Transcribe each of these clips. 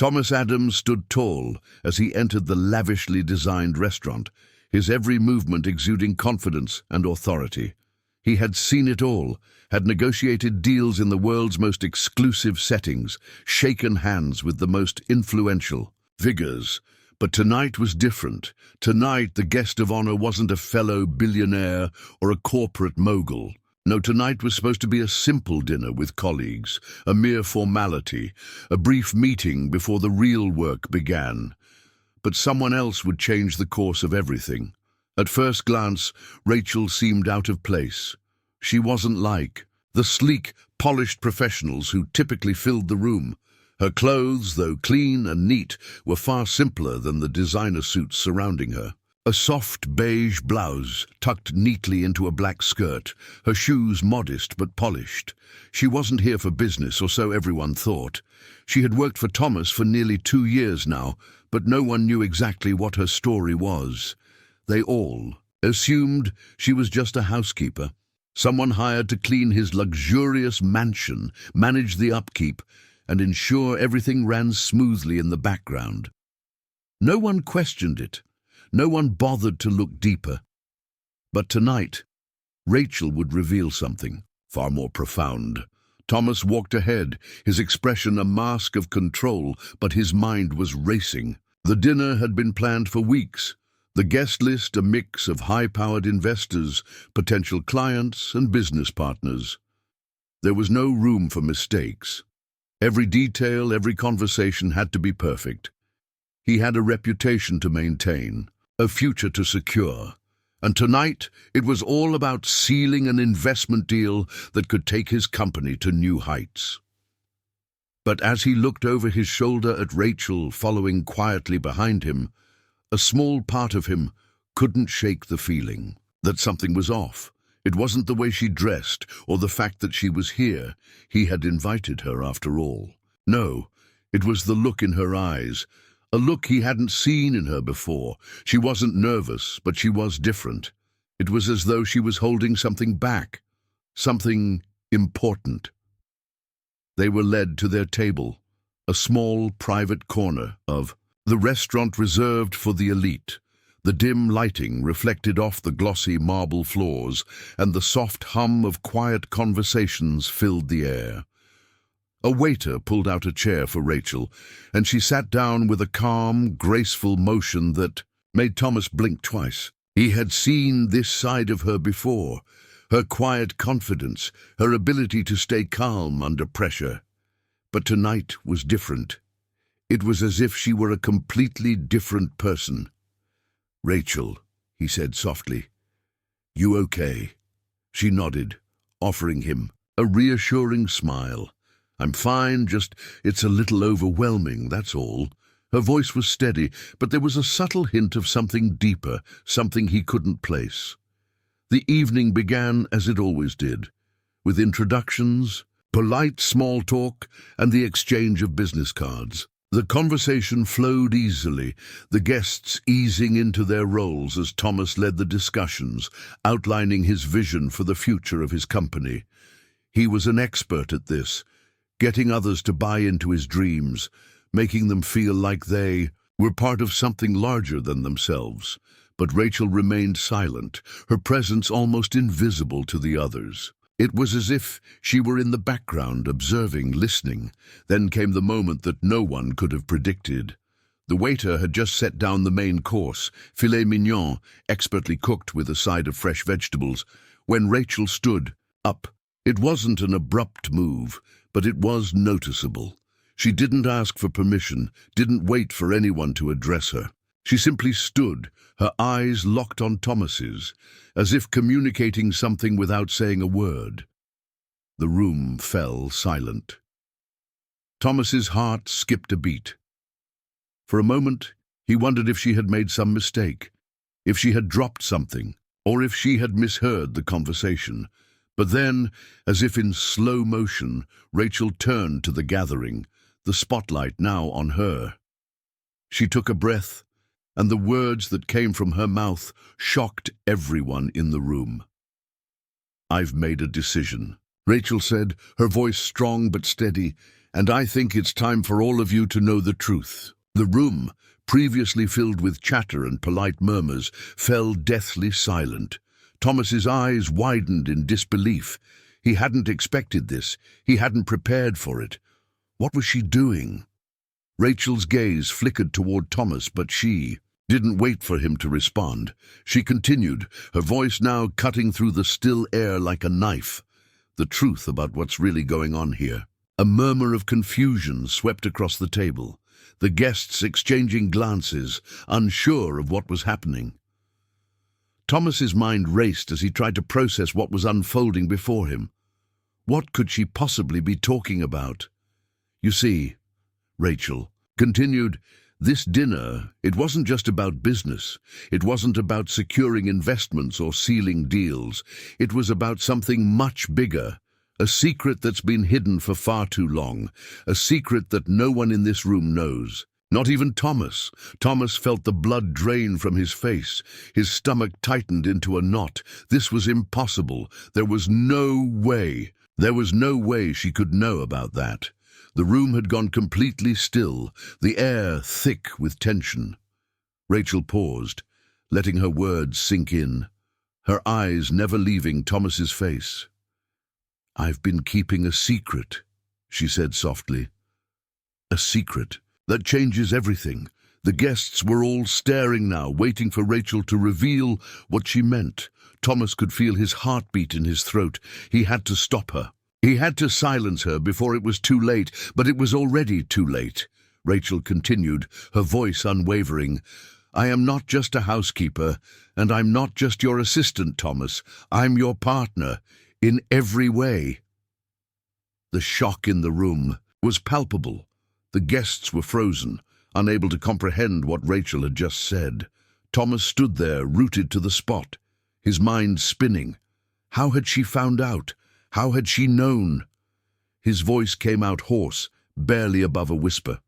Thomas Adams stood tall as he entered the lavishly designed restaurant, his every movement exuding confidence and authority. He had seen it all, had negotiated deals in the world's most exclusive settings, shaken hands with the most influential figures. But tonight was different. Tonight, the guest of honor wasn't a fellow billionaire or a corporate mogul. No, tonight was supposed to be a simple dinner with colleagues, a mere formality, a brief meeting before the real work began. But someone else would change the course of everything. At first glance, Rachel seemed out of place. She wasn't like the sleek, polished professionals who typically filled the room. Her clothes, though clean and neat, were far simpler than the designer suits surrounding her. A soft beige blouse tucked neatly into a black skirt, her shoes modest but polished. She wasn't here for business, or so everyone thought. She had worked for Thomas for nearly 2 years now, but no one knew exactly what her story was. They all assumed she was just a housekeeper, someone hired to clean his luxurious mansion, manage the upkeep, and ensure everything ran smoothly in the background. No one questioned it. No one bothered to look deeper. But tonight, Rachel would reveal something far more profound. Thomas walked ahead, his expression a mask of control, but his mind was racing. The dinner had been planned for weeks. The guest list a mix of high-powered investors, potential clients, and business partners. There was no room for mistakes. Every detail, every conversation had to be perfect. He had a reputation to maintain, a future to secure. And tonight, it was all about sealing an investment deal that could take his company to new heights. But as he looked over his shoulder at Rachel following quietly behind him, a small part of him couldn't shake the feeling that something was off. It wasn't the way she dressed or the fact that she was here. He had invited her after all. No, it was the look in her eyes, a look he hadn't seen in her before. She wasn't nervous, but she was different. It was as though she was holding something back, something important. They were led to their table, a small private corner of the restaurant reserved for the elite. The dim lighting reflected off the glossy marble floors, and the soft hum of quiet conversations filled the air. A waiter pulled out a chair for Rachel, and she sat down with a calm, graceful motion that made Thomas blink twice. He had seen this side of her before, her quiet confidence, her ability to stay calm under pressure. But tonight was different. It was as if she were a completely different person. "Rachel," he said softly, "you okay?" She nodded, offering him a reassuring smile. "I'm fine, just it's a little overwhelming, that's all." Her voice was steady, but there was a subtle hint of something deeper, something he couldn't place. The evening began as it always did, with introductions, polite small talk, and the exchange of business cards. The conversation flowed easily, the guests easing into their roles as Thomas led the discussions, outlining his vision for the future of his company. He was an expert at this, getting others to buy into his dreams, making them feel like they were part of something larger than themselves. But Rachel remained silent, her presence almost invisible to the others. It was as if she were in the background, observing, listening. Then came the moment that no one could have predicted. The waiter had just set down the main course, filet mignon, expertly cooked with a side of fresh vegetables, when Rachel stood up. It wasn't an abrupt move, but it was noticeable. She didn't ask for permission, didn't wait for anyone to address her. She simply stood, her eyes locked on Thomas's, as if communicating something without saying a word. The room fell silent. Thomas's heart skipped a beat. For a moment, he wondered if she had made some mistake, if she had dropped something, or if she had misheard the conversation. But then, as if in slow motion, Rachel turned to the gathering, the spotlight now on her. She took a breath, and the words that came from her mouth shocked everyone in the room. "I've made a decision," Rachel said, her voice strong but steady, And I think it's time for all of you to know the truth. The room, previously filled with chatter and polite murmurs, fell deathly silent. Thomas's eyes widened in disbelief. He hadn't expected this. He hadn't prepared for it. What was she doing? Rachel's gaze flickered toward Thomas, but she didn't wait for him to respond. She continued, her voice now cutting through the still air like a knife. The truth about what's really going on here. A murmur of confusion swept across the table, the guests exchanging glances, unsure of what was happening. Thomas's mind raced as he tried to process what was unfolding before him. What could she possibly be talking about? You see, Rachel continued, this dinner, it wasn't just about business. It wasn't about securing investments or sealing deals. It was about something much bigger. A secret that's been hidden for far too long. A secret that no one in this room knows. Not even Thomas. Thomas felt the blood drain from his face. His stomach tightened into a knot. This was impossible. There was no way. There was no way she could know about that. The room had gone completely still, the air thick with tension. Rachel paused, letting her words sink in, her eyes never leaving Thomas's face. I've been keeping a secret, she said softly. A secret that changes everything. The guests were all staring now, waiting for Rachel to reveal what she meant. Thomas could feel his heartbeat in his throat. He had to stop her. He had to silence her before it was too late, but it was already too late. Rachel continued, her voice unwavering. I am not just a housekeeper, and I'm not just your assistant, Thomas. I'm your partner, in every way. The shock in the room was palpable. The guests were frozen, unable to comprehend what Rachel had just said. Thomas stood there, rooted to the spot, his mind spinning. How had she found out? How had she known? His voice came out hoarse, barely above a whisper.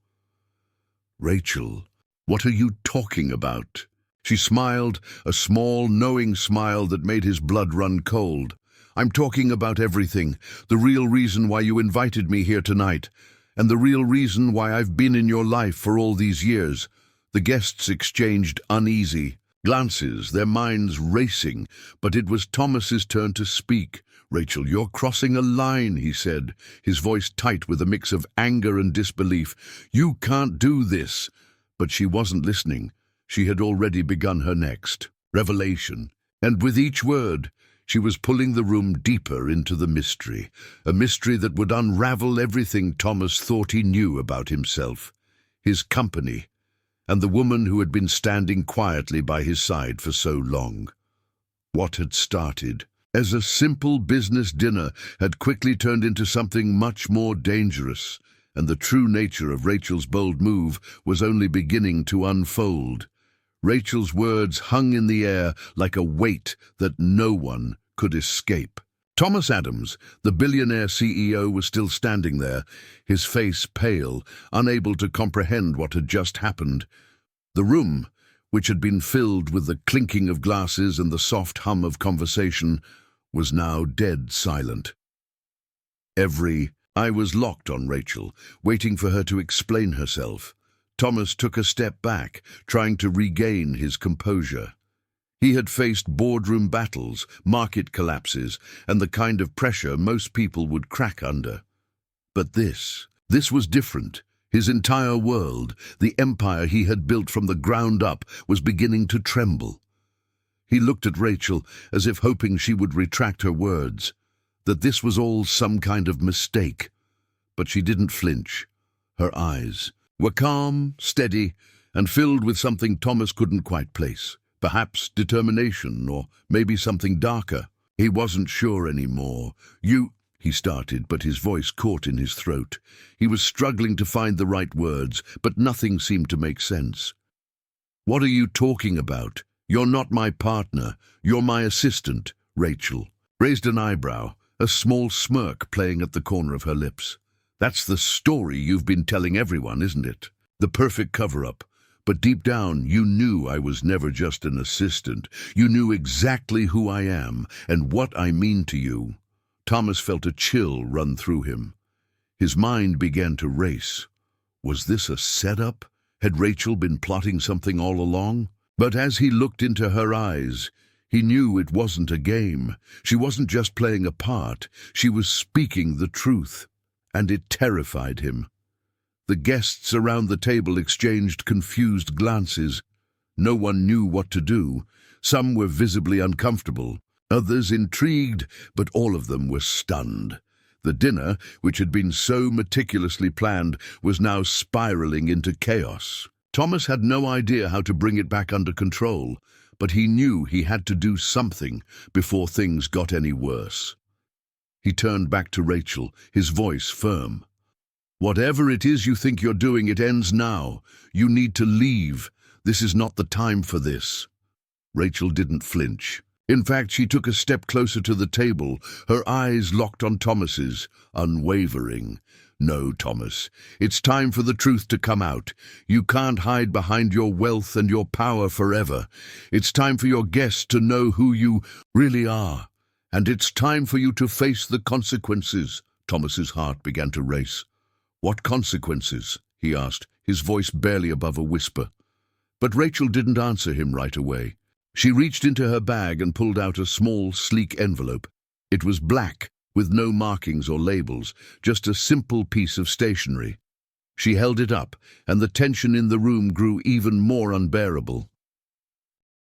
Rachel, what are you talking about? She smiled, a small, knowing smile that made his blood run cold. I'm talking about everything, the real reason why you invited me here tonight, and the real reason why I've been in your life for all these years. The guests exchanged uneasy glances, their minds racing, but it was Thomas's turn to speak. Rachel, you're crossing a line, he said, his voice tight with a mix of anger and disbelief. You can't do this. But she wasn't listening. She had already begun her next revelation, and with each word, she was pulling the room deeper into the mystery, a mystery that would unravel everything Thomas thought he knew about himself, his company, and the woman who had been standing quietly by his side for so long. What had started as a simple business dinner had quickly turned into something much more dangerous, and the true nature of Rachel's bold move was only beginning to unfold. Rachel's words hung in the air like a weight that no one could escape. Thomas Adams, the billionaire CEO, was still standing there, his face pale, unable to comprehend what had just happened. The room, which had been filled with the clinking of glasses and the soft hum of conversation, was now dead silent. Every eye was locked on Rachel, waiting for her to explain herself. Thomas took a step back, trying to regain his composure. He had faced boardroom battles, market collapses, and the kind of pressure most people would crack under. But this was different. His entire world, the empire he had built from the ground up, was beginning to tremble. He looked at Rachel as if hoping she would retract her words, that this was all some kind of mistake. But she didn't flinch. Her eyes were calm, steady, and filled with something Thomas couldn't quite place. Perhaps determination, or maybe something darker. He wasn't sure anymore. He started, but his voice caught in his throat. He was struggling to find the right words, but nothing seemed to make sense. What are you talking about? You're not my partner. You're my assistant, Rachel raised an eyebrow, a small smirk playing at the corner of her lips. That's the story you've been telling everyone, isn't it? The perfect cover-up. But deep down, you knew I was never just an assistant. You knew exactly who I am and what I mean to you. Thomas felt a chill run through him. His mind began to race. Was this a setup? Had Rachel been plotting something all along? But as he looked into her eyes, he knew it wasn't a game. She wasn't just playing a part. She was speaking the truth, and it terrified him. The guests around the table exchanged confused glances. No one knew what to do. Some were visibly uncomfortable, others intrigued, but all of them were stunned. The dinner, which had been so meticulously planned, was now spiraling into chaos. Thomas had no idea how to bring it back under control, but he knew he had to do something before things got any worse. He turned back to Rachel, his voice firm. "Whatever it is you think you're doing, it ends now. You need to leave. This is not the time for this." Rachel didn't flinch. In fact, she took a step closer to the table, her eyes locked on Thomas's, unwavering. "No, Thomas, it's time for the truth to come out. You can't hide behind your wealth and your power forever. It's time for your guests to know who you really are. And it's time for you to face the consequences." Thomas's heart began to race. "What consequences?" he asked, his voice barely above a whisper. But Rachel didn't answer him right away. She reached into her bag and pulled out a small, sleek envelope. It was black, with no markings or labels, just a simple piece of stationery. She held it up, and the tension in the room grew even more unbearable.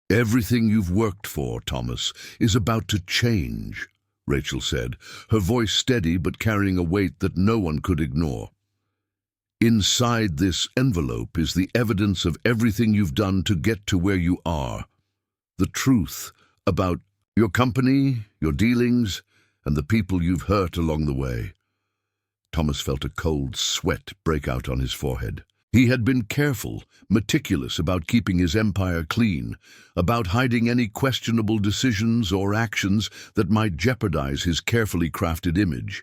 "Everything you've worked for, Thomas, is about to change," Rachel said, her voice steady but carrying a weight that no one could ignore. "Inside this envelope is the evidence of everything you've done to get to where you are. The truth about your company, your dealings, and the people you've hurt along the way." Thomas felt a cold sweat break out on his forehead. He had been careful, meticulous about keeping his empire clean, about hiding any questionable decisions or actions that might jeopardize his carefully crafted image.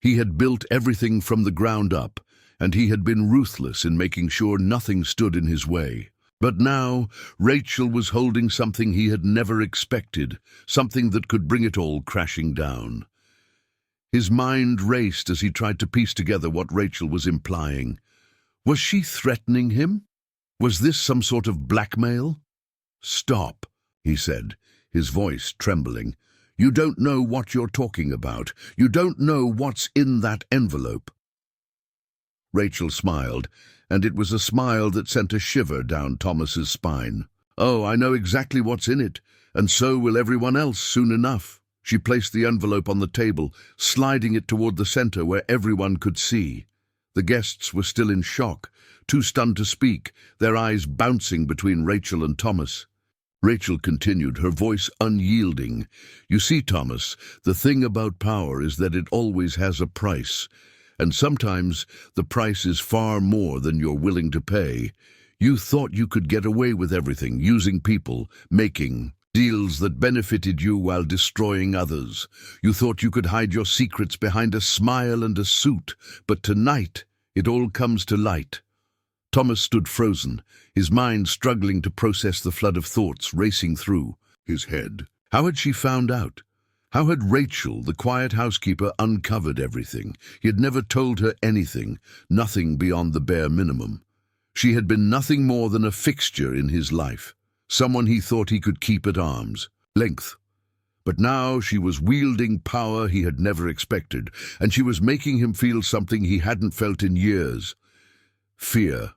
He had built everything from the ground up, and he had been ruthless in making sure nothing stood in his way. But now, Rachel was holding something he had never expected, something that could bring it all crashing down. His mind raced as he tried to piece together what Rachel was implying. Was she threatening him? Was this some sort of blackmail? "Stop," he said, his voice trembling. "You don't know what you're talking about. You don't know what's in that envelope." Rachel smiled, and it was a smile that sent a shiver down Thomas's spine. "Oh, I know exactly what's in it, and so will everyone else soon enough." She placed the envelope on the table, sliding it toward the center where everyone could see. The guests were still in shock, too stunned to speak, their eyes bouncing between Rachel and Thomas. Rachel continued, her voice unyielding. "You see, Thomas, the thing about power is that it always has a price. And sometimes the price is far more than you're willing to pay. You thought you could get away with everything, using people, making deals that benefited you while destroying others. You thought you could hide your secrets behind a smile and a suit, but tonight it all comes to light." Thomas stood frozen, his mind struggling to process the flood of thoughts racing through his head. How had she found out? How had Rachel, the quiet housekeeper, uncovered everything? He had never told her anything, nothing beyond the bare minimum. She had been nothing more than a fixture in his life, someone he thought he could keep at arm's length. But now she was wielding power he had never expected, and she was making him feel something he hadn't felt in years. Fear.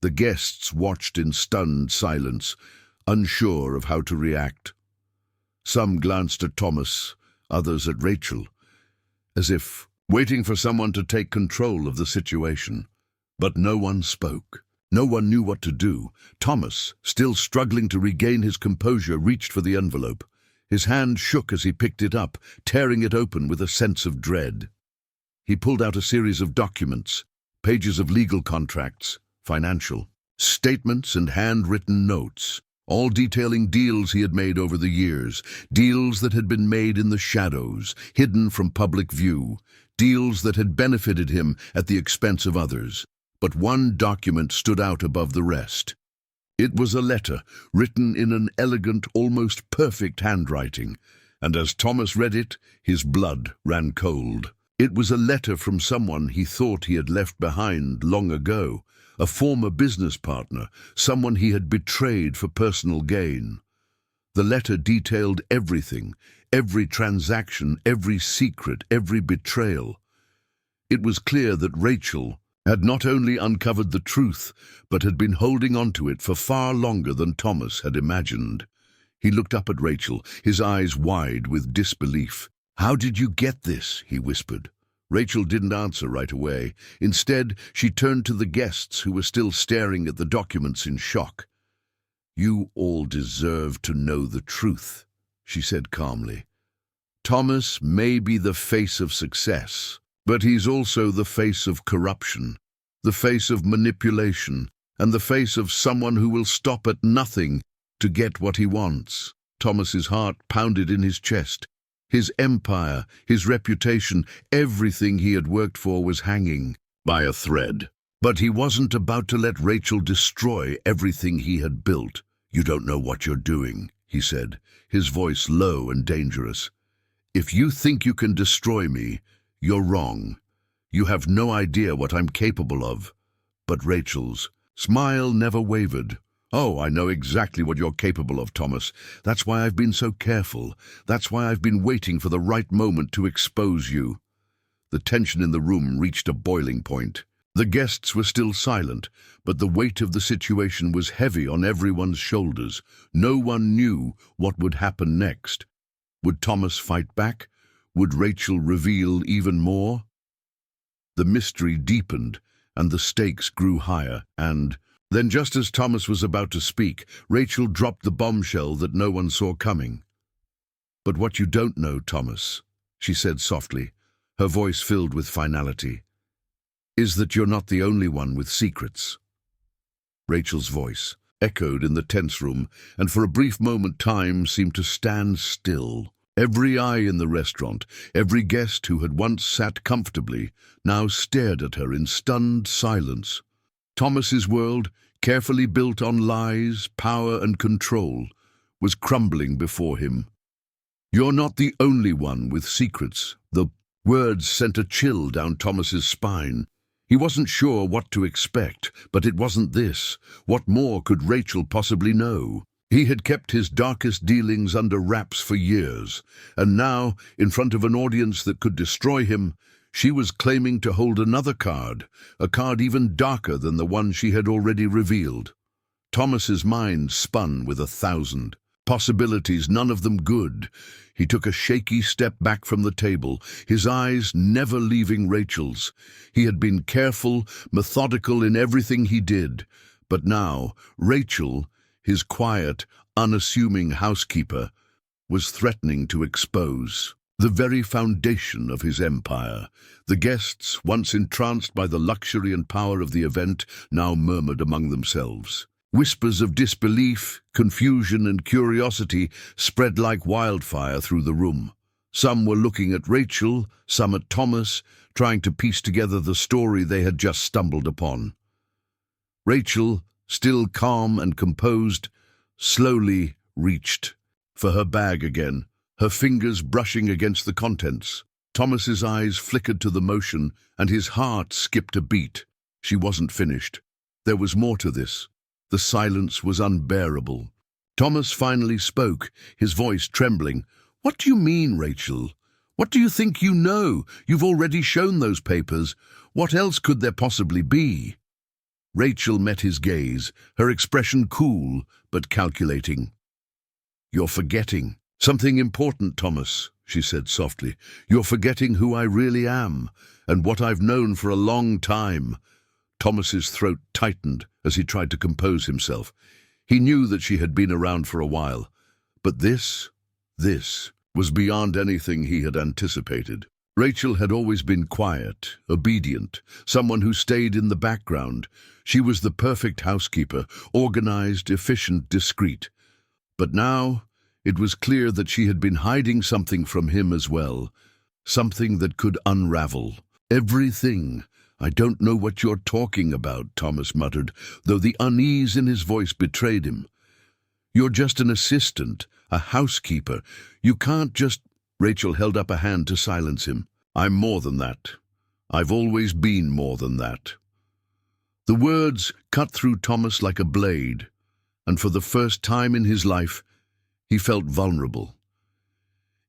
The guests watched in stunned silence, unsure of how to react. Some glanced at Thomas, others at Rachel, as if waiting for someone to take control of the situation. But no one spoke. No one knew what to do. Thomas, still struggling to regain his composure, reached for the envelope. His hand shook as he picked it up, tearing it open with a sense of dread. He pulled out a series of documents, pages of legal contracts, financial statements and handwritten notes, all detailing deals he had made over the years, deals that had been made in the shadows, hidden from public view, deals that had benefited him at the expense of others. But one document stood out above the rest. It was a letter, written in an elegant, almost perfect handwriting, and as Thomas read it, his blood ran cold. It was a letter from someone he thought he had left behind long ago, a former business partner, someone he had betrayed for personal gain. The letter detailed everything, every transaction, every secret, every betrayal. It was clear that Rachel had not only uncovered the truth, but had been holding on to it for far longer than Thomas had imagined. He looked up at Rachel, his eyes wide with disbelief. "How did you get this?" he whispered. Rachel didn't answer right away. Instead, she turned to the guests who were still staring at the documents in shock. "You all deserve to know the truth," she said calmly. "Thomas may be the face of success, but he's also the face of corruption, the face of manipulation, and the face of someone who will stop at nothing to get what he wants." Thomas's heart pounded in his chest. His empire, his reputation, everything he had worked for was hanging by a thread. But he wasn't about to let Rachel destroy everything he had built. "You don't know what you're doing," he said, his voice low and dangerous. "If you think you can destroy me, you're wrong. You have no idea what I'm capable of." But Rachel's smile never wavered. "Oh, I know exactly what you're capable of, Thomas. That's why I've been so careful. That's why I've been waiting for the right moment to expose you." The tension in the room reached a boiling point. The guests were still silent, but the weight of the situation was heavy on everyone's shoulders. No one knew what would happen next. Would Thomas fight back? Would Rachel reveal even more? The mystery deepened, and the stakes grew higher, and then, just as Thomas was about to speak, Rachel dropped the bombshell that no one saw coming. "But what you don't know, Thomas," she said softly, her voice filled with finality, "is that you're not the only one with secrets." Rachel's voice echoed in the tense room, and for a brief moment time seemed to stand still. Every eye in the restaurant, every guest who had once sat comfortably, now stared at her in stunned silence. Thomas's world, carefully built on lies, power, and control, was crumbling before him. "You're not the only one with secrets." The words sent a chill down Thomas's spine. He wasn't sure what to expect, but it wasn't this. What more could Rachel possibly know? He had kept his darkest dealings under wraps for years, and now, in front of an audience that could destroy him, she was claiming to hold another card, a card even darker than the one she had already revealed. Thomas's mind spun with 1,000 possibilities, none of them good. He took a shaky step back from the table, his eyes never leaving Rachel's. He had been careful, methodical in everything he did, but now Rachel, his quiet, unassuming housekeeper, was threatening to expose the very foundation of his empire. The guests, once entranced by the luxury and power of the event, now murmured among themselves. Whispers of disbelief, confusion, and curiosity spread like wildfire through the room. Some were looking at Rachel, some at Thomas, trying to piece together the story they had just stumbled upon. Rachel, still calm and composed, slowly reached for her bag again, her fingers brushing against the contents. Thomas's eyes flickered to the motion, and his heart skipped a beat. She wasn't finished. There was more to this. The silence was unbearable. Thomas finally spoke, his voice trembling. "What do you mean, Rachel? What do you think you know? You've already shown those papers. What else could there possibly be?" Rachel met his gaze, her expression cool but calculating. "You're forgetting something important, Thomas," she said softly. "You're forgetting who I really am, and what I've known for a long time." Thomas's throat tightened as he tried to compose himself. He knew that she had been around for a while, but this was beyond anything he had anticipated. Rachel had always been quiet, obedient, someone who stayed in the background. She was the perfect housekeeper, organized, efficient, discreet. But now it was clear that she had been hiding something from him as well, something that could unravel. "Everything. I don't know what you're talking about," Thomas muttered, though the unease in his voice betrayed him. "You're just an assistant, a housekeeper. You can't just—" Rachel held up a hand to silence him. I'm more than that. I've always been more than that. The words cut through Thomas like a blade, and for the first time in his life, he felt vulnerable.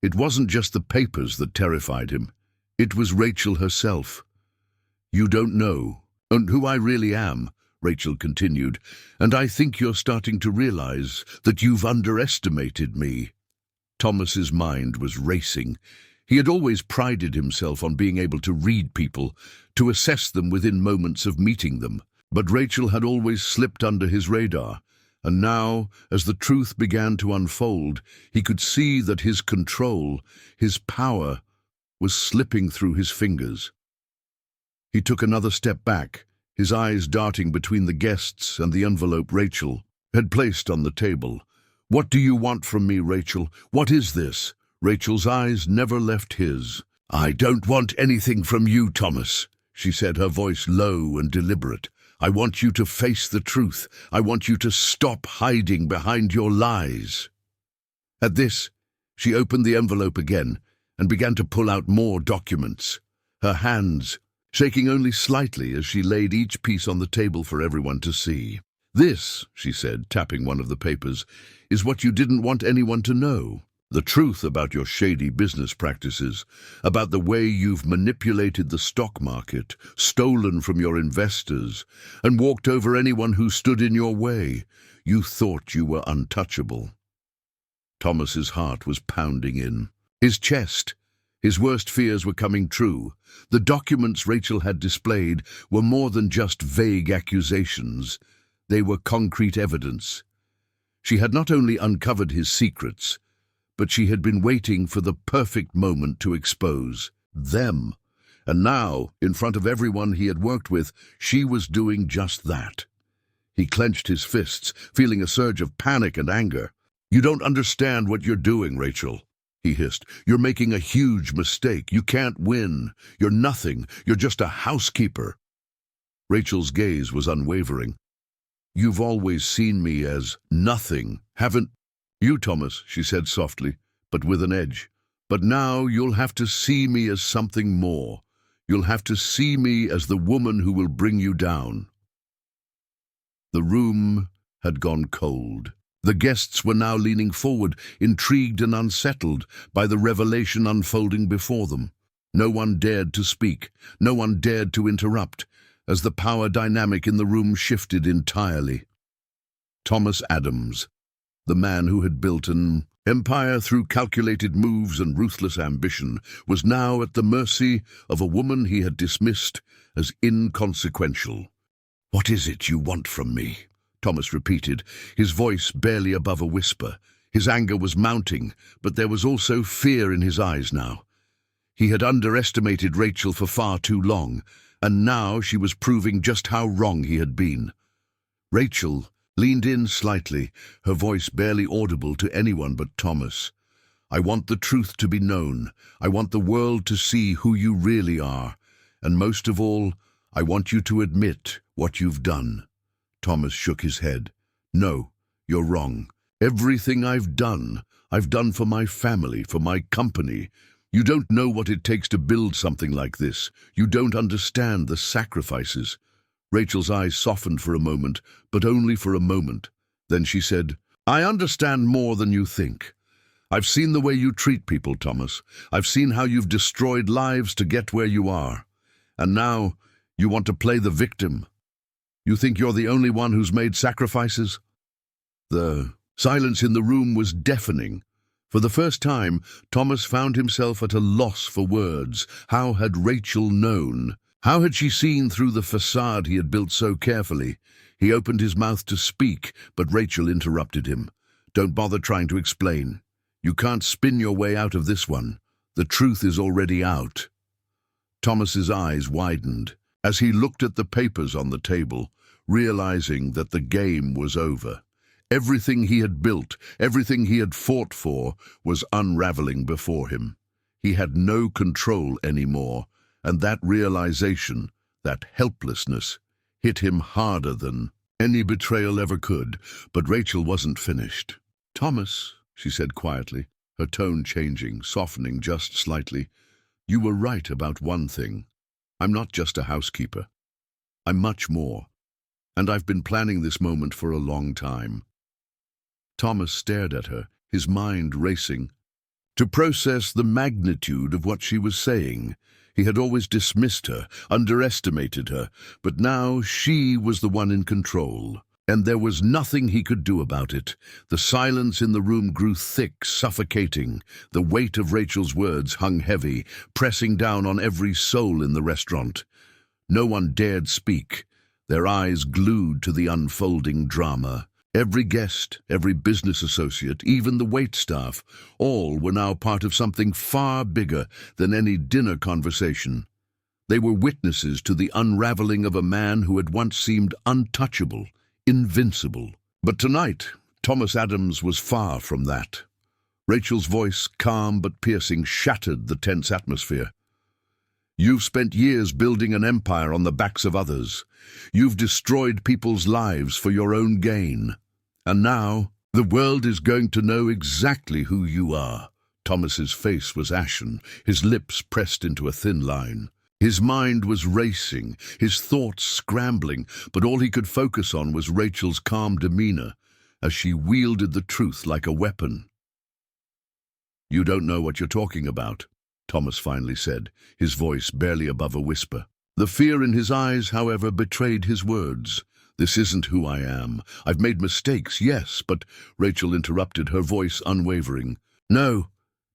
It wasn't just the papers that terrified him. It was Rachel herself. "You don't know who I really am," Rachel continued, "and I think you're starting to realize that you've underestimated me." Thomas's mind was racing. He had always prided himself on being able to read people, to assess them within moments of meeting them. But Rachel had always slipped under his radar, and now, as the truth began to unfold, he could see that his control, his power, was slipping through his fingers. He took another step back, his eyes darting between the guests and the envelope Rachel had placed on the table. "What do you want from me, Rachel? What is this?" Rachel's eyes never left his. "I don't want anything from you, Thomas," she said, her voice low and deliberate. "I want you to face the truth. I want you to stop hiding behind your lies." At this, she opened the envelope again and began to pull out more documents, her hands shaking only slightly as she laid each piece on the table for everyone to see. "This," she said, tapping one of the papers, "is what you didn't want anyone to know. The truth about your shady business practices, about the way you've manipulated the stock market, stolen from your investors, and walked over anyone who stood in your way. You thought you were untouchable." Thomas's heart was pounding in. His chest, his worst fears were coming true. The documents Rachel had displayed were more than just vague accusations. They were concrete evidence. She had not only uncovered his secrets, but she had been waiting for the perfect moment to expose them. And now, in front of everyone he had worked with, she was doing just that. He clenched his fists, feeling a surge of panic and anger. "You don't understand what you're doing, Rachel," he hissed. "You're making a huge mistake. You can't win. You're nothing. You're just a housekeeper." Rachel's gaze was unwavering. "You've always seen me as nothing, haven't you, Thomas?" she said softly, but with an edge. "But now you'll have to see me as something more. You'll have to see me as the woman who will bring you down." The room had gone cold. The guests were now leaning forward, intrigued and unsettled by the revelation unfolding before them. No one dared to speak, no one dared to interrupt, as the power dynamic in the room shifted entirely. Thomas Adams, the man who had built an empire through calculated moves and ruthless ambition, was now at the mercy of a woman he had dismissed as inconsequential. "What is it you want from me?" Thomas repeated, his voice barely above a whisper. His anger was mounting, but there was also fear in his eyes now. He had underestimated Rachel for far too long, and now she was proving just how wrong he had been. Rachel leaned in slightly, her voice barely audible to anyone but Thomas. "I want the truth to be known. I want the world to see who you really are. And most of all, I want you to admit what you've done." Thomas shook his head. "No, you're wrong. Everything I've done for my family, for my company. You don't know what it takes to build something like this. You don't understand the sacrifices." Rachel's eyes softened for a moment, but only for a moment. Then she said, "I understand more than you think. I've seen the way you treat people, Thomas. I've seen how you've destroyed lives to get where you are. And now you want to play the victim. You think you're the only one who's made sacrifices?" The silence in the room was deafening. For the first time, Thomas found himself at a loss for words. How had Rachel known? How had she seen through the facade he had built so carefully? He opened his mouth to speak, but Rachel interrupted him. "Don't bother trying to explain. You can't spin your way out of this one. The truth is already out." Thomas's eyes widened as he looked at the papers on the table, realizing that the game was over. Everything he had built, everything he had fought for, was unraveling before him. He had no control anymore, and that realization, that helplessness, hit him harder than any betrayal ever could. But Rachel wasn't finished. "Thomas," she said quietly, her tone changing, softening just slightly, You were right about one thing. I'm not just a housekeeper. I'm much more. And I've been planning this moment for a long time. Thomas stared at her, his mind racing. To process the magnitude of what she was saying, he had always dismissed her, underestimated her, but now she was the one in control. And there was nothing he could do about it. The silence in the room grew thick, suffocating. The weight of Rachel's words hung heavy, pressing down on every soul in the restaurant. No one dared speak, their eyes glued to the unfolding drama. Every guest, every business associate, even the waitstaff, all were now part of something far bigger than any dinner conversation. They were witnesses to the unraveling of a man who had once seemed untouchable, invincible. But tonight, Thomas Adams was far from that. Rachel's voice, calm but piercing, shattered the tense atmosphere. You've spent years building an empire on the backs of others. You've destroyed people's lives for your own gain. And now, the world is going to know exactly who you are. Thomas's face was ashen, his lips pressed into a thin line. His mind was racing, his thoughts scrambling, but all he could focus on was Rachel's calm demeanor as she wielded the truth like a weapon. "You don't know what you're talking about," Thomas finally said, his voice barely above a whisper. The fear in his eyes, however, betrayed his words. "This isn't who I am. I've made mistakes, yes, but—" Rachel interrupted, her voice unwavering. "No,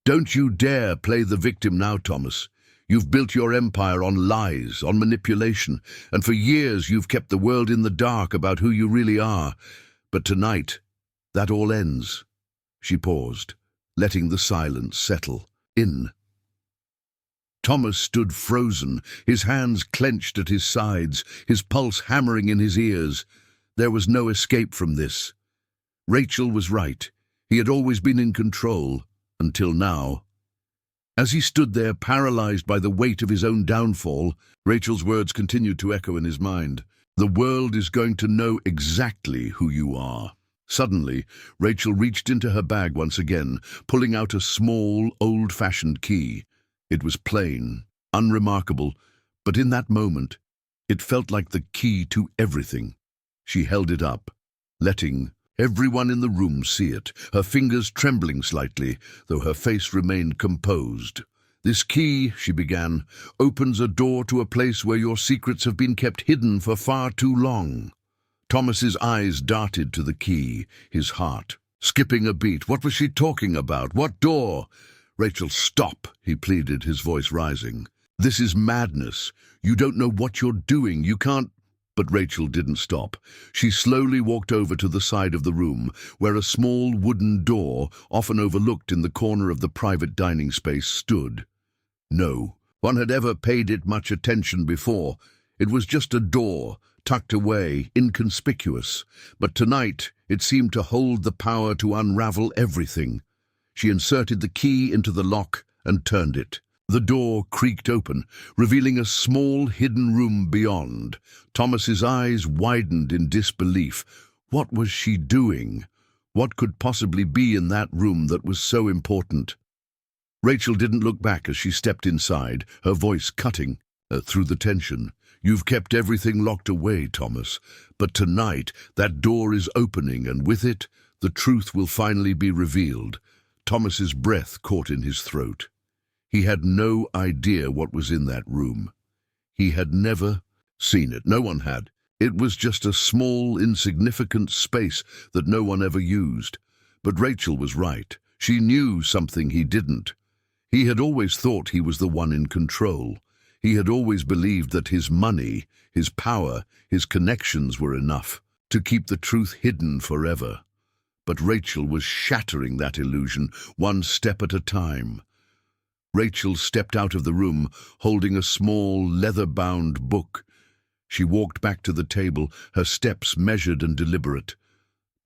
don't you dare play the victim now, Thomas. You've built your empire on lies, on manipulation, and for years you've kept the world in the dark about who you really are. But tonight, that all ends." She paused, letting the silence settle in. Thomas stood frozen, his hands clenched at his sides, his pulse hammering in his ears. There was no escape from this. Rachel was right. He had always been in control, until now. As he stood there, paralyzed by the weight of his own downfall, Rachel's words continued to echo in his mind. "The world is going to know exactly who you are." Suddenly, Rachel reached into her bag once again, pulling out a small, old-fashioned key. It was plain, unremarkable, but in that moment, it felt like the key to everything. She held it up, letting everyone in the room see it, her fingers trembling slightly, though her face remained composed. "This key," she began, "opens a door to a place where your secrets have been kept hidden for far too long." Thomas's eyes darted to the key, his heart skipping a beat. What was she talking about? What door? "Rachel, stop," he pleaded, his voice rising. "This is madness. You don't know what you're doing. You can't—" But Rachel didn't stop. She slowly walked over to the side of the room, where a small wooden door, often overlooked in the corner of the private dining space, stood. No one had ever paid it much attention before. It was just a door, tucked away, inconspicuous. But tonight it seemed to hold the power to unravel everything. She inserted the key into the lock and turned it. The door creaked open, revealing a small hidden room beyond. Thomas's eyes widened in disbelief. What was she doing? What could possibly be in that room that was so important? Rachel didn't look back as she stepped inside, her voice cutting through the tension. "You've kept everything locked away, Thomas, but tonight that door is opening, and with it, the truth will finally be revealed." Thomas's breath caught in his throat. He had no idea what was in that room. He had never seen it. No one had. It was just a small, insignificant space that no one ever used. But Rachel was right. She knew something he didn't. He had always thought he was the one in control. He had always believed that his money, his power, his connections were enough to keep the truth hidden forever. But Rachel was shattering that illusion, one step at a time. Rachel stepped out of the room, holding a small, leather-bound book. She walked back to the table, her steps measured and deliberate.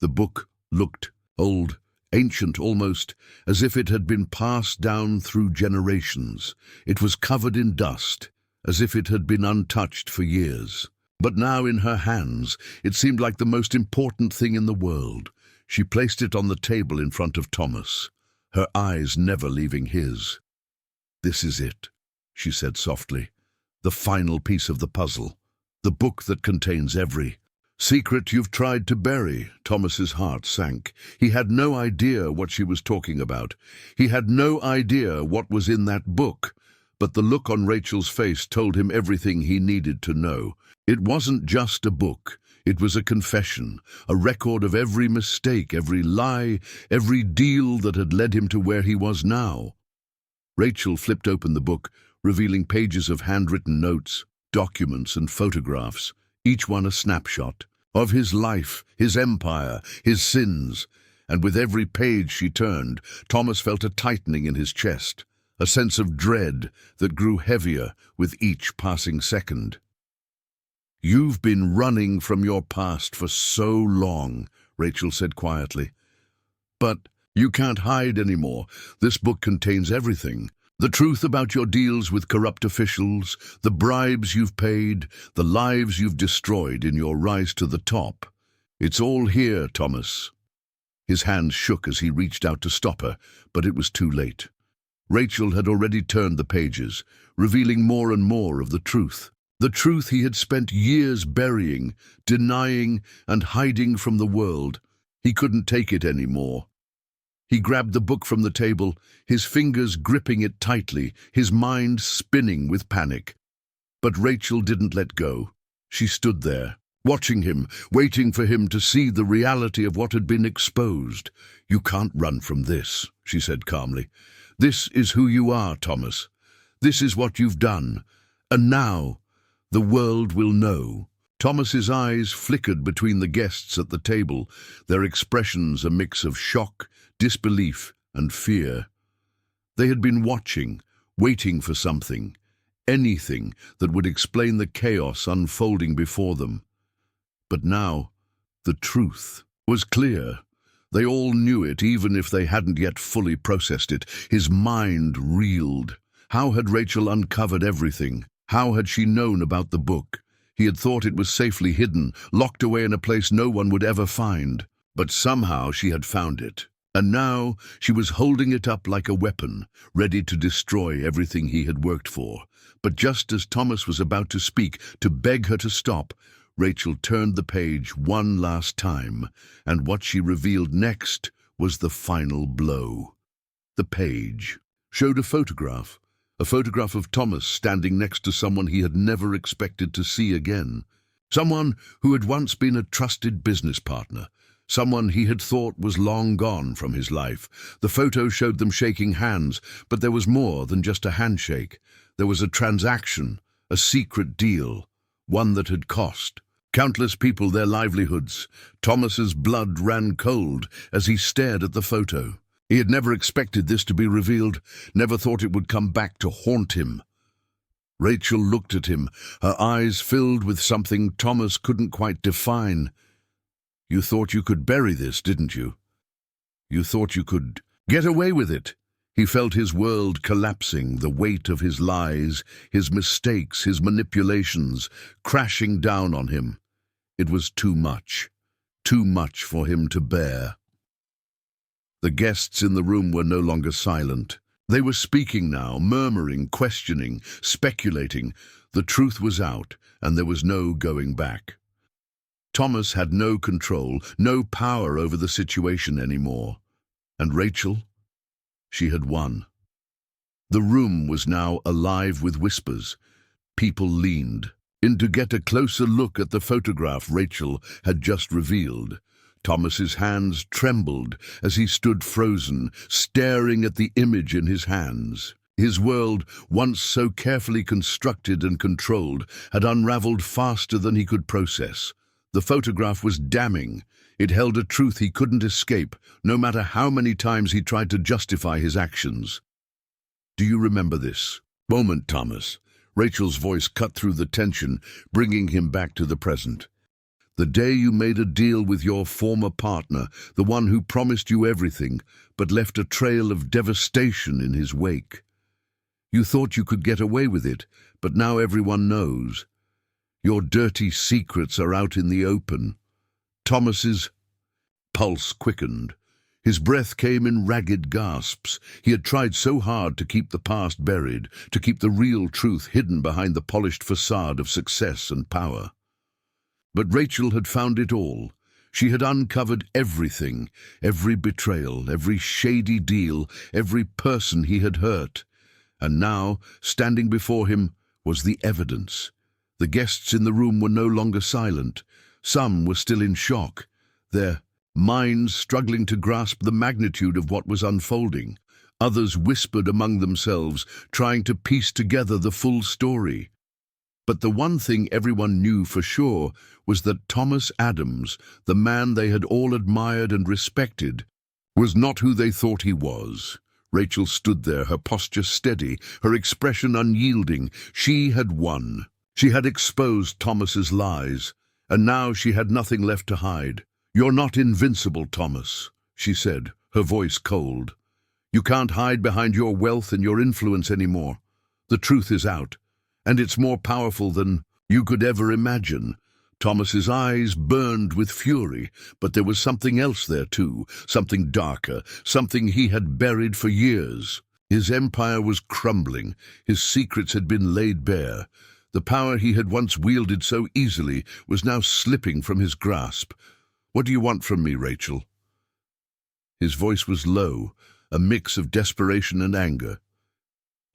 The book looked old, ancient almost, as if it had been passed down through generations. It was covered in dust, as if it had been untouched for years. But now in her hands, it seemed like the most important thing in the world. She placed it on the table in front of Thomas, her eyes never leaving his. "This is it," she said softly. "The final piece of the puzzle. The book that contains every secret you've tried to bury." Thomas's heart sank. He had no idea what she was talking about. He had no idea what was in that book. But the look on Rachel's face told him everything he needed to know. It wasn't just a book. It was a confession, a record of every mistake, every lie, every deal that had led him to where he was now. Rachel flipped open the book, revealing pages of handwritten notes, documents and photographs, each one a snapshot of his life, his empire, his sins. And with every page she turned, Thomas felt a tightening in his chest, a sense of dread that grew heavier with each passing second. "You've been running from your past for so long," Rachel said quietly. "But you can't hide anymore. This book contains everything. The truth about your deals with corrupt officials, the bribes you've paid, the lives you've destroyed in your rise to the top. It's all here, Thomas." His hands shook as he reached out to stop her, but it was too late. Rachel had already turned the pages, revealing more and more of the truth he had spent years burying, denying, and hiding from the world. He couldn't take it anymore. He grabbed the book from the table, his fingers gripping it tightly, his mind spinning with panic. But Rachel didn't let go. She stood there, watching him, waiting for him to see the reality of what had been exposed. "You can't run from this," she said calmly. "This is who you are, Thomas. This is what you've done. And now, the world will know." Thomas's eyes flickered between the guests at the table, their expressions a mix of shock, disbelief, and fear. They had been watching, waiting for something, anything that would explain the chaos unfolding before them. But now, the truth was clear. They all knew it, even if they hadn't yet fully processed it. His mind reeled. How had Rachel uncovered everything? How had she known about the book? He had thought it was safely hidden, locked away in a place no one would ever find. But somehow she had found it. And now she was holding it up like a weapon, ready to destroy everything he had worked for. But just as Thomas was about to speak, to beg her to stop, Rachel turned the page one last time, and what she revealed next was the final blow. The page showed a photograph of Thomas standing next to someone he had never expected to see again. Someone who had once been a trusted business partner. Someone he had thought was long gone from his life. The photo showed them shaking hands, but there was more than just a handshake. There was a transaction, a secret deal, one that had cost countless people their livelihoods. Thomas's blood ran cold as he stared at the photo. He had never expected this to be revealed, never thought it would come back to haunt him. Rachel looked at him, her eyes filled with something Thomas couldn't quite define. "You thought you could bury this, didn't you? You thought you could get away with it." He felt his world collapsing, the weight of his lies, his mistakes, his manipulations, crashing down on him. It was too much for him to bear. The guests in the room were no longer silent. They were speaking now, murmuring, questioning, speculating. The truth was out, and there was no going back. Thomas had no control, no power over the situation anymore. And Rachel? She had won. The room was now alive with whispers. People leaned in to get a closer look at the photograph Rachel had just revealed. Thomas's hands trembled as he stood frozen, staring at the image in his hands. His world, once so carefully constructed and controlled, had unraveled faster than he could process. The photograph was damning. It held a truth he couldn't escape, no matter how many times he tried to justify his actions. "Do you remember this moment, Thomas?" Rachel's voice cut through the tension, bringing him back to the present. "The day you made a deal with your former partner, the one who promised you everything, but left a trail of devastation in his wake. You thought you could get away with it, but now everyone knows. Your dirty secrets are out in the open." Thomas's pulse quickened. His breath came in ragged gasps. He had tried so hard to keep the past buried, to keep the real truth hidden behind the polished facade of success and power. But Rachel had found it all. She had uncovered everything, every betrayal, every shady deal, every person he had hurt. And now, standing before him, was the evidence. The guests in the room were no longer silent. Some were still in shock, their minds struggling to grasp the magnitude of what was unfolding. Others whispered among themselves, trying to piece together the full story. But the one thing everyone knew for sure was that Thomas Adams, the man they had all admired and respected, was not who they thought he was. Rachel stood there, her posture steady, her expression unyielding. She had won. She had exposed Thomas's lies, and now she had nothing left to hide. "You're not invincible, Thomas," she said, her voice cold. "You can't hide behind your wealth and your influence anymore. The truth is out, and it's more powerful than you could ever imagine." Thomas's eyes burned with fury, but there was something else there too, something darker, something he had buried for years. His empire was crumbling, his secrets had been laid bare. The power he had once wielded so easily was now slipping from his grasp. "What do you want from me, Rachel?" His voice was low, a mix of desperation and anger.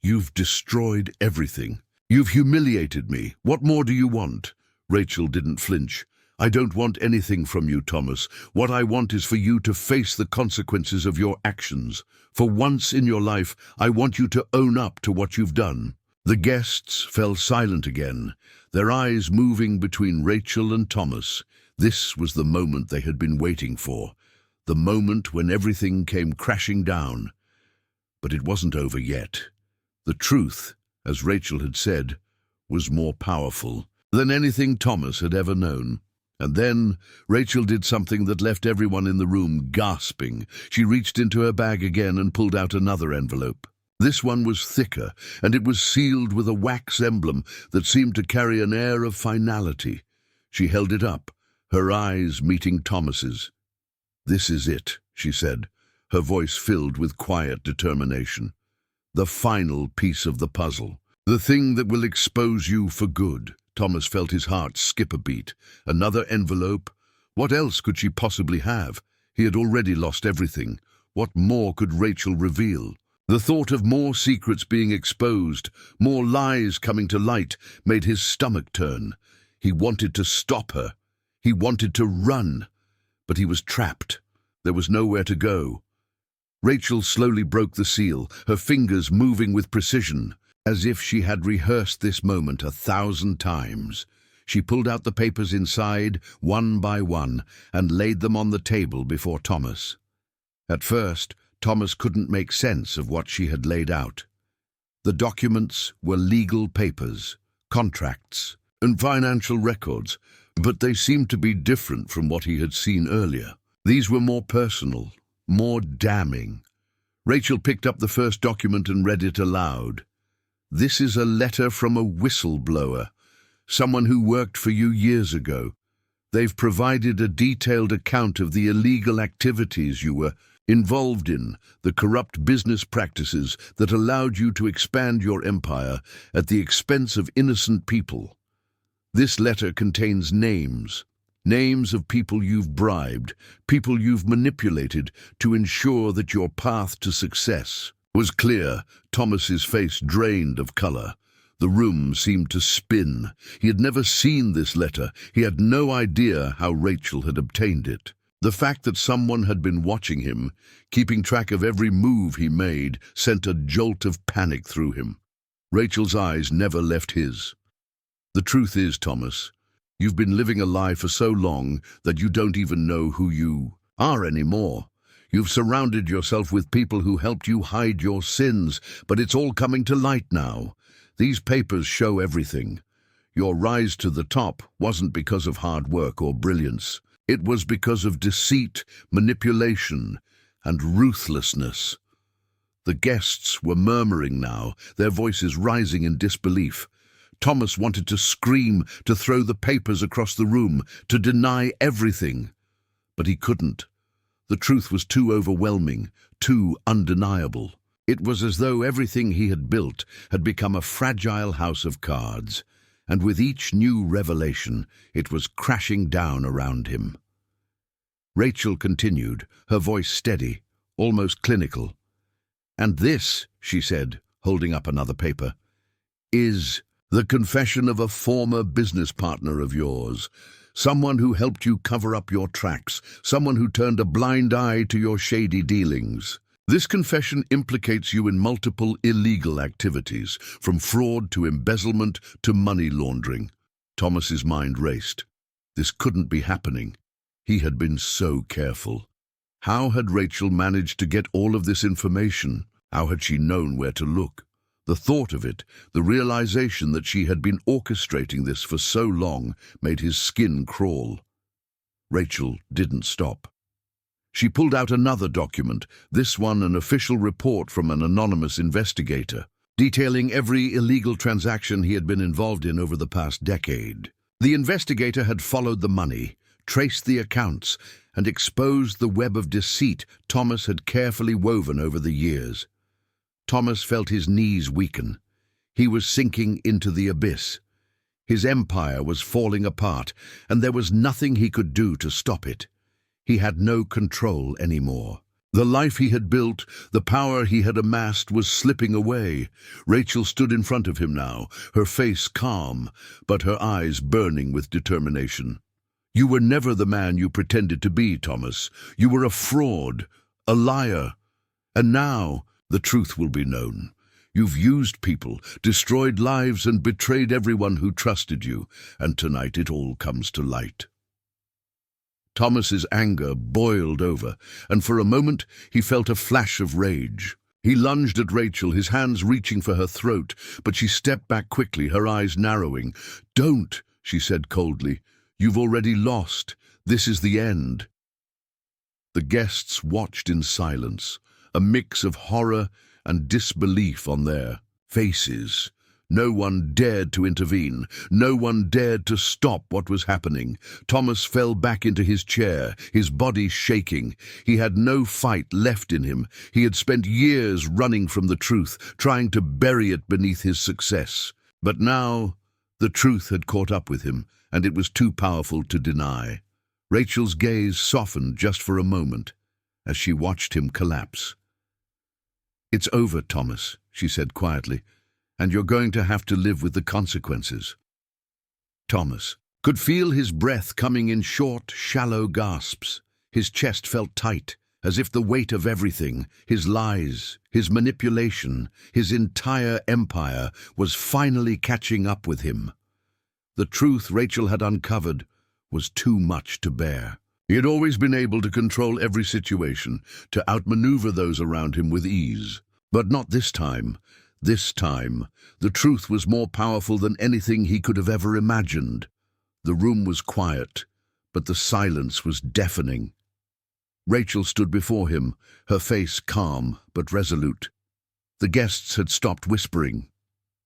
"You've destroyed everything. You've humiliated me. What more do you want?" Rachel didn't flinch. "I don't want anything from you, Thomas. What I want is for you to face the consequences of your actions. For once in your life, I want you to own up to what you've done." The guests fell silent again, their eyes moving between Rachel and Thomas. This was the moment they had been waiting for, the moment when everything came crashing down. But it wasn't over yet. The truth, as Rachel had said, was more powerful than anything Thomas had ever known. And then Rachel did something that left everyone in the room gasping. She reached into her bag again and pulled out another envelope. This one was thicker, and it was sealed with a wax emblem that seemed to carry an air of finality. She held it up, her eyes meeting Thomas's. "This is it," she said, her voice filled with quiet determination. "The final piece of the puzzle. The thing that will expose you for good." Thomas felt his heart skip a beat. Another envelope? What else could she possibly have? He had already lost everything. What more could Rachel reveal? The thought of more secrets being exposed, more lies coming to light, made his stomach turn. He wanted to stop her. He wanted to run. But he was trapped. There was nowhere to go. Rachel slowly broke the seal, her fingers moving with precision, as if she had rehearsed this moment 1,000 times. She pulled out the papers inside, one by one, and laid them on the table before Thomas. At first, Thomas couldn't make sense of what she had laid out. The documents were legal papers, contracts, and financial records, but they seemed to be different from what he had seen earlier. These were more personal, more damning. Rachel picked up the first document and read it aloud. "This is a letter from a whistleblower, someone who worked for you years ago. They've provided a detailed account of the illegal activities you were involved in, the corrupt business practices that allowed you to expand your empire at the expense of innocent people. This letter contains names of people you've bribed, people you've manipulated to ensure that your path to success was clear." Thomas's face drained of color. The room seemed to spin. He had never seen this letter. He had no idea how Rachel had obtained it. The fact that someone had been watching him, keeping track of every move he made, sent a jolt of panic through him. Rachel's eyes never left his. "The truth is, Thomas, you've been living a lie for so long that you don't even know who you are anymore. You've surrounded yourself with people who helped you hide your sins, but it's all coming to light now. These papers show everything. Your rise to the top wasn't because of hard work or brilliance. It was because of deceit, manipulation, and ruthlessness." The guests were murmuring now, their voices rising in disbelief. Thomas wanted to scream, to throw the papers across the room, to deny everything. But he couldn't. The truth was too overwhelming, too undeniable. It was as though everything he had built had become a fragile house of cards, and with each new revelation, it was crashing down around him. Rachel continued, her voice steady, almost clinical. "And this," she said, holding up another paper, "is the confession of a former business partner of yours. Someone who helped you cover up your tracks, someone who turned a blind eye to your shady dealings. This confession implicates you in multiple illegal activities, from fraud to embezzlement to money laundering." Thomas's mind raced. This couldn't be happening. He had been so careful. How had Rachel managed to get all of this information? How had she known where to look? The thought of it, the realization that she had been orchestrating this for so long, made his skin crawl. Rachel didn't stop. She pulled out another document, this one an official report from an anonymous investigator, detailing every illegal transaction he had been involved in over the past decade. The investigator had followed the money, traced the accounts, and exposed the web of deceit Thomas had carefully woven over the years. Thomas felt his knees weaken. He was sinking into the abyss. His empire was falling apart, and there was nothing he could do to stop it. He had no control anymore. The life he had built, the power he had amassed, was slipping away. Rachel stood in front of him now, her face calm, but her eyes burning with determination. "You were never the man you pretended to be, Thomas. You were a fraud, a liar. And now the truth will be known. You've used people, destroyed lives, and betrayed everyone who trusted you, and tonight it all comes to light." Thomas's anger boiled over, and for a moment he felt a flash of rage. He lunged at Rachel, his hands reaching for her throat, but she stepped back quickly, her eyes narrowing. "Don't," she said coldly. "You've already lost. This is the end." The guests watched in silence, a mix of horror and disbelief on their faces. No one dared to intervene. No one dared to stop what was happening. Thomas fell back into his chair, his body shaking. He had no fight left in him. He had spent years running from the truth, trying to bury it beneath his success. But now the truth had caught up with him, and it was too powerful to deny. Rachel's gaze softened just for a moment as she watched him collapse. "It's over, Thomas," she said quietly, "and you're going to have to live with the consequences." Thomas could feel his breath coming in short, shallow gasps. His chest felt tight, as if the weight of everything, his lies, his manipulation, his entire empire, was finally catching up with him. The truth Rachel had uncovered was too much to bear. He had always been able to control every situation, to outmaneuver those around him with ease. But not this time. This time, the truth was more powerful than anything he could have ever imagined. The room was quiet, but the silence was deafening. Rachel stood before him, her face calm but resolute. The guests had stopped whispering.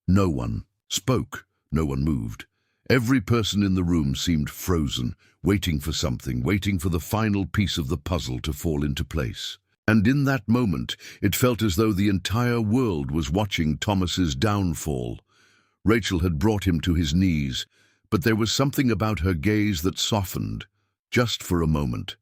No one spoke, no one moved. Every person in the room seemed frozen, waiting for something, waiting for the final piece of the puzzle to fall into place. And in that moment, it felt as though the entire world was watching Thomas's downfall. Rachel had brought him to his knees, but there was something about her gaze that softened, just for a moment.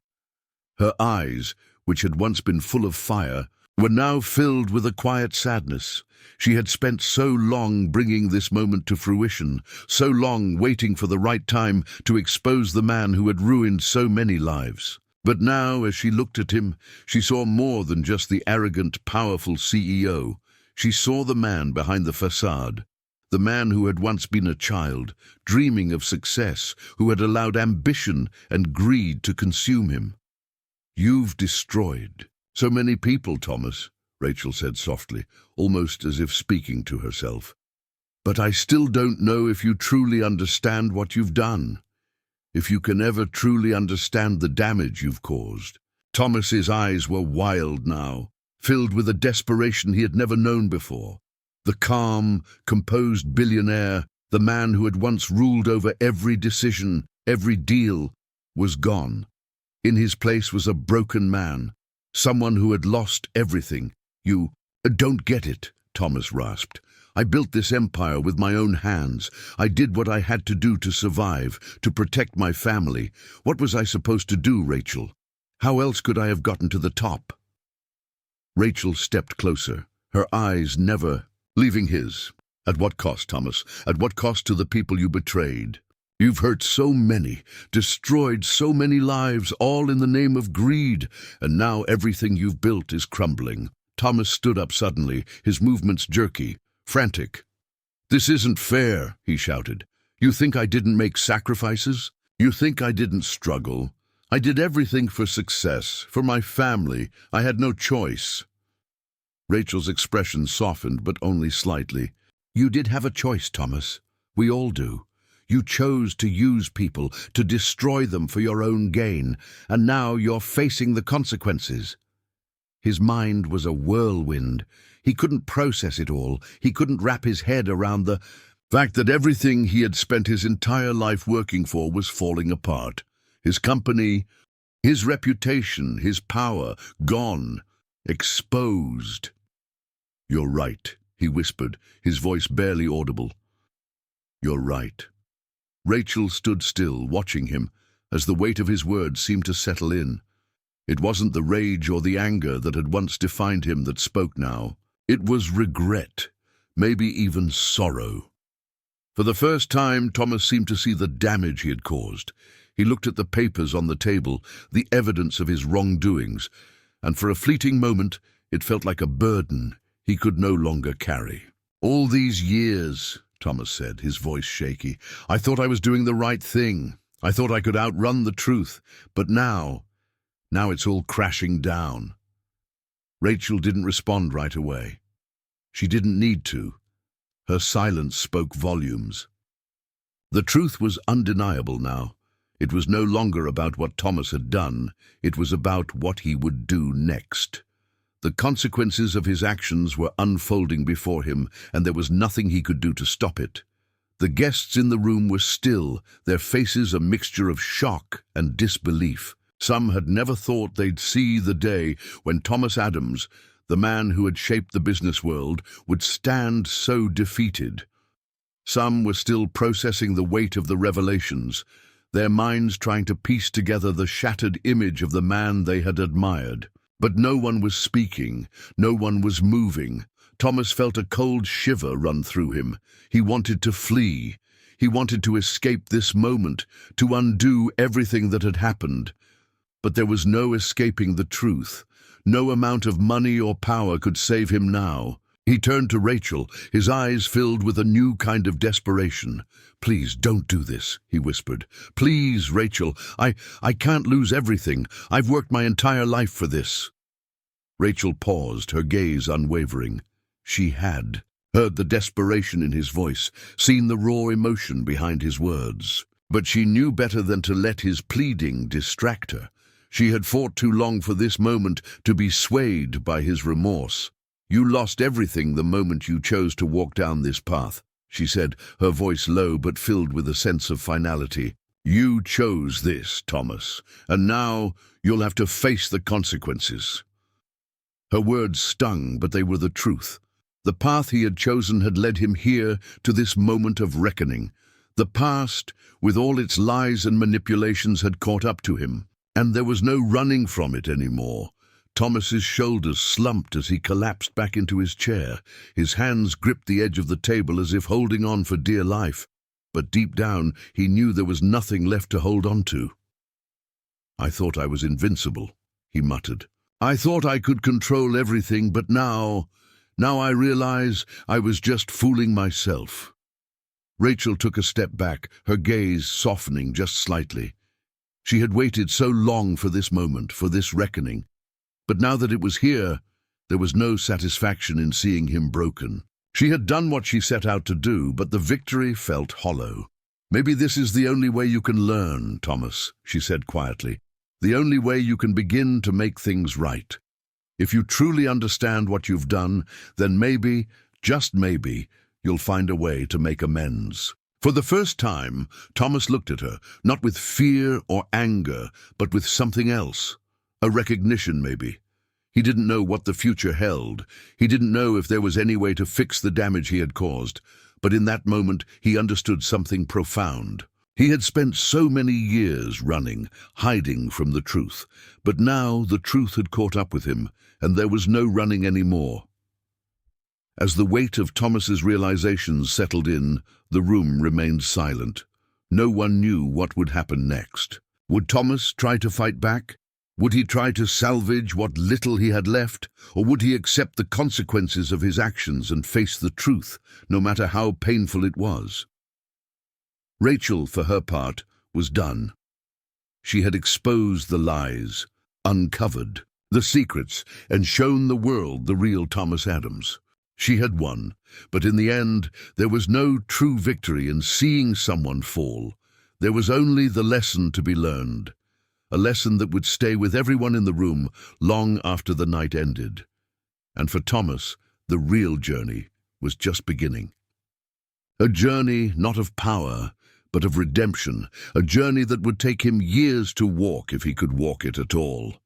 Her eyes, which had once been full of fire, were now filled with a quiet sadness. She had spent so long bringing this moment to fruition, so long waiting for the right time to expose the man who had ruined so many lives. But now, as she looked at him, she saw more than just the arrogant, powerful CEO. She saw the man behind the facade, the man who had once been a child, dreaming of success, who had allowed ambition and greed to consume him. "You've destroyed so many people, Thomas," Rachel said softly, almost as if speaking to herself. "But I still don't know if you truly understand what you've done, if you can ever truly understand the damage you've caused." Thomas's eyes were wild now, filled with a desperation he had never known before. The calm, composed billionaire, the man who had once ruled over every decision, every deal, was gone. In his place was a broken man, someone who had lost everything. You don't get it, Thomas rasped. I built this empire with my own hands. I did what I had to do to survive, to protect my family. What was I supposed to do, Rachel? How else could I have gotten to the top? Rachel stepped closer, her eyes never leaving his. At what cost, Thomas? At what cost to the people you betrayed? You've hurt so many, destroyed so many lives, all in the name of greed, and now everything you've built is crumbling. Thomas stood up suddenly, his movements jerky, frantic. This isn't fair, he shouted. You think I didn't make sacrifices? You think I didn't struggle? I did everything for success, for my family. I had no choice. Rachel's expression softened, but only slightly. You did have a choice, Thomas. We all do. You chose to use people, to destroy them for your own gain, and now you're facing the consequences. His mind was a whirlwind. He couldn't process it all. He couldn't wrap his head around the fact that everything he had spent his entire life working for was falling apart. His company, his reputation, his power, gone, exposed. You're right, he whispered, his voice barely audible. You're right. Rachel stood still, watching him, as the weight of his words seemed to settle in. It wasn't the rage or the anger that had once defined him that spoke now. It was regret, maybe even sorrow. For the first time, Thomas seemed to see the damage he had caused. He looked at the papers on the table, the evidence of his wrongdoings, and for a fleeting moment, it felt like a burden he could no longer carry. All these years, Thomas said, his voice shaky, I thought I was doing the right thing. I thought I could outrun the truth. But now it's all crashing down. Rachel didn't respond right away. She didn't need to. Her silence spoke volumes. The truth was undeniable now. It was no longer about what Thomas had done. It was about what he would do next. The consequences of his actions were unfolding before him, and there was nothing he could do to stop it. The guests in the room were still, their faces a mixture of shock and disbelief. Some had never thought they'd see the day when Thomas Adams, the man who had shaped the business world, would stand so defeated. Some were still processing the weight of the revelations, their minds trying to piece together the shattered image of the man they had admired. But no one was speaking, no one was moving. Thomas felt a cold shiver run through him. He wanted to flee. He wanted to escape this moment, to undo everything that had happened. But there was no escaping the truth. No amount of money or power could save him now. He turned to Rachel, his eyes filled with a new kind of desperation. Please, don't do this, he whispered. Please, Rachel, I can't lose everything. I've worked my entire life for this. Rachel paused, her gaze unwavering. She had heard the desperation in his voice, seen the raw emotion behind his words. But she knew better than to let his pleading distract her. She had fought too long for this moment to be swayed by his remorse. You lost everything the moment you chose to walk down this path, she said, her voice low but filled with a sense of finality. You chose this, Thomas, and now you'll have to face the consequences. Her words stung, but they were the truth. The path he had chosen had led him here to this moment of reckoning. The past, with all its lies and manipulations, had caught up to him, and there was no running from it anymore. Thomas's shoulders slumped as he collapsed back into his chair. His hands gripped the edge of the table as if holding on for dear life. But deep down, he knew there was nothing left to hold on to. I thought I was invincible, he muttered. I thought I could control everything, but now I realize I was just fooling myself. Rachel took a step back, her gaze softening just slightly. She had waited so long for this moment, for this reckoning. But now that it was here, there was no satisfaction in seeing him broken. She had done what she set out to do, but the victory felt hollow. Maybe this is the only way you can learn, Thomas, she said quietly. The only way you can begin to make things right. If you truly understand what you've done, then maybe, just maybe, you'll find a way to make amends. For the first time, Thomas looked at her, not with fear or anger, but with something else. A recognition, maybe. He didn't know what the future held. He didn't know if there was any way to fix the damage he had caused. But in that moment, he understood something profound. He had spent so many years running, hiding from the truth. But now the truth had caught up with him, and there was no running anymore. As the weight of Thomas's realizations settled in, the room remained silent. No one knew what would happen next. Would Thomas try to fight back? Would he try to salvage what little he had left? Or would he accept the consequences of his actions and face the truth, no matter how painful it was? Rachel, for her part, was done. She had exposed the lies, uncovered the secrets, and shown the world the real Thomas Adams. She had won, but in the end, there was no true victory in seeing someone fall. There was only the lesson to be learned, a lesson that would stay with everyone in the room long after the night ended. And for Thomas, the real journey was just beginning. A journey not of power, but of redemption, a journey that would take him years to walk if he could walk it at all.